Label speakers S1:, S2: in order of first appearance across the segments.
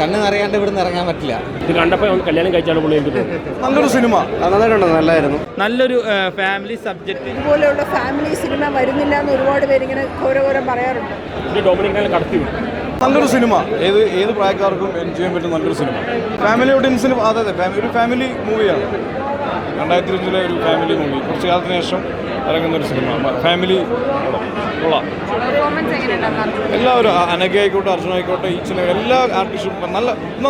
S1: കണ്ണ് നിറയാണ്ട് ഇവിടെ നിന്ന് ഇറങ്ങാൻ പറ്റില്ല.
S2: ഇത് കണ്ടപ്പോൾ കല്യാണം കഴിച്ചാലും
S3: നല്ലൊരു സിനിമ നല്ലായിരുന്നു.
S4: നല്ലൊരു ഫാമിലി സബ്ജക്റ്റ്.
S5: ഇതുപോലെയുള്ള ഫാമിലി സിനിമ വരുന്നില്ല എന്ന് ഒരുപാട് പേരിങ്ങനെ ഘോരഘോരം പറയാറുണ്ട്.
S2: ഡൊമിനിക് കടത്തി
S3: നല്ലൊരു സിനിമ, ഏത് പ്രായക്കാർക്കും എൻജോയ് ചെയ്യാൻ പറ്റുന്ന നല്ലൊരു സിനിമ. ഫാമിലി ഓഡിയൻസിന് അതെ ഒരു ഫാമിലി മൂവിയാണ്. 2005 ഒരു ഫാമിലി മൂവി, കുറച്ച് കാലത്തിന് ശേഷം ഇറങ്ങുന്നൊരു സിനിമ. ഫാമിലി കൊള്ളാം. എല്ലാവരും അനഘ ആയിക്കോട്ടെ, അർജുന ആയിക്കോട്ടെ, ഈച്ചന എല്ലാ ആർട്ടിസ്റ്റും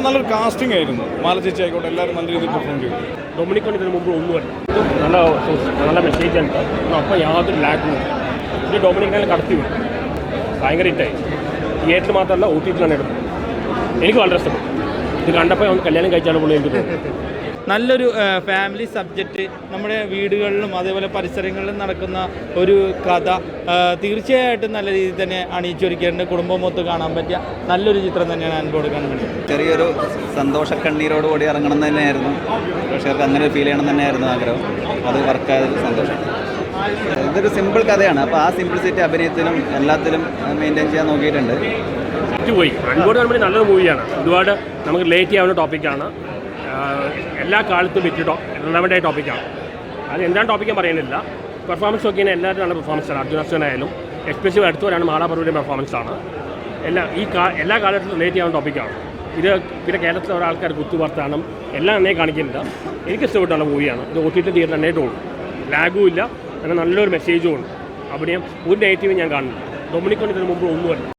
S3: നല്ലൊരു കാസ്റ്റിംഗ് ആയിരുന്നു. മാലചേച്ചി ആയിക്കോട്ടെ, എല്ലാവരും നല്ല രീതിയിൽ പെർഫോം ചെയ്തു.
S2: ഡൊമിനിക് ഇതിന് മുമ്പ് ഒന്നുമല്ല, നല്ല മെസ്സേജ് ഉണ്ട്. അപ്പോൾ യാതൊരു ലാഗും ഇത് ഡൊമിനിക്കിനെ കടത്തി വിടും. ഭയങ്കര ഹിറ്റായി. തിയേറ്ററിൽ മാത്രമല്ല OTT-ലാണ് എടുത്തത്. എനിക്ക് വളരെ ഇഷ്ടപ്പെട്ടു. ഇത് കണ്ടപ്പോൾ കല്യാണം കഴിച്ചാലും പുള്ളി എനിക്ക് തോന്നുന്നു.
S4: നല്ലൊരു ഫാമിലി സബ്ജക്റ്റ്, നമ്മുടെ വീടുകളിലും അതേപോലെ പരിസരങ്ങളിലും നടക്കുന്ന ഒരു കഥ തീർച്ചയായിട്ടും നല്ല രീതിയിൽ തന്നെ അണിയിച്ചൊരുക്കേണ്ട, കുടുംബം മൊത്തം കാണാൻ പറ്റിയ നല്ലൊരു ചിത്രം തന്നെയാണ് അൻപോട് കൺമണി.
S6: ചെറിയൊരു സന്തോഷ കണ്ണീരോടുകൂടി ഇറങ്ങണം എന്ന് തന്നെയായിരുന്നു പ്രേക്ഷകർക്ക്, അങ്ങനെ ഫീൽ ചെയ്യണം തന്നെയായിരുന്നു ആഗ്രഹം. അത് വർക്കായതിൽ സന്തോഷം. ഇതൊരു സിമ്പിൾ കഥയാണ്. അപ്പോൾ ആ സിംപ്ലിസിറ്റി അഭിനയത്തിലും എല്ലാത്തിലും മെയിൻറ്റെയിൻ ചെയ്യാൻ നോക്കിയിട്ടുണ്ട്.
S2: പോയി അൻപോട് കൺമണി നല്ലൊരു മൂവിയാണ്. ഒരുപാട് നമുക്ക് റിലേറ്റ് ചെയ്യാവുന്ന ടോപ്പിക്കാണ്. എല്ലാ കാലത്തും റിലവൻ്റ് ആയ ടോപ്പിക്കാണ്. അത് എന്താണ് ടോപ്പിക്കാൻ പറയുന്നില്ല. പെർഫോമൻസ് നോക്കിയാൽ എല്ലാവരും നല്ല പെർഫോമൻസാണ്. അർജുന അശ്വനായാലും എക്സ്പെഷ്യലി അടുത്തവരാണ് മാളാപർവ്വതിയുടെ പെർഫോമൻസാണ്. എല്ലാ കാലത്തും റിലേറ്റ് ചെയ്യാവുന്ന ടോപ്പിക്കാണ് ഇത്. പിന്നെ കേരളത്തിലെ ഒരാൾക്കാർ കുത്തുവാർത്താണ് എല്ലാം എന്നെ കാണിക്കുന്നില്ല. എനിക്ക് ഇഷ്ടപ്പെട്ടുള്ള മൂവിയാണ് ഇത്. OTT തിയേറ്റർ നന്നായിട്ട് പോകും, ലാഗും ഇല്ല, അങ്ങനെ നല്ലൊരു മെസ്സേജും ഉണ്ട്. അഭിനയം ഒരു നെഗറ്റീവും ഞാൻ കാണുന്നില്ല. ഡൊമിനിക് ഇതിന് മുമ്പ് ഒന്നുമല്ല.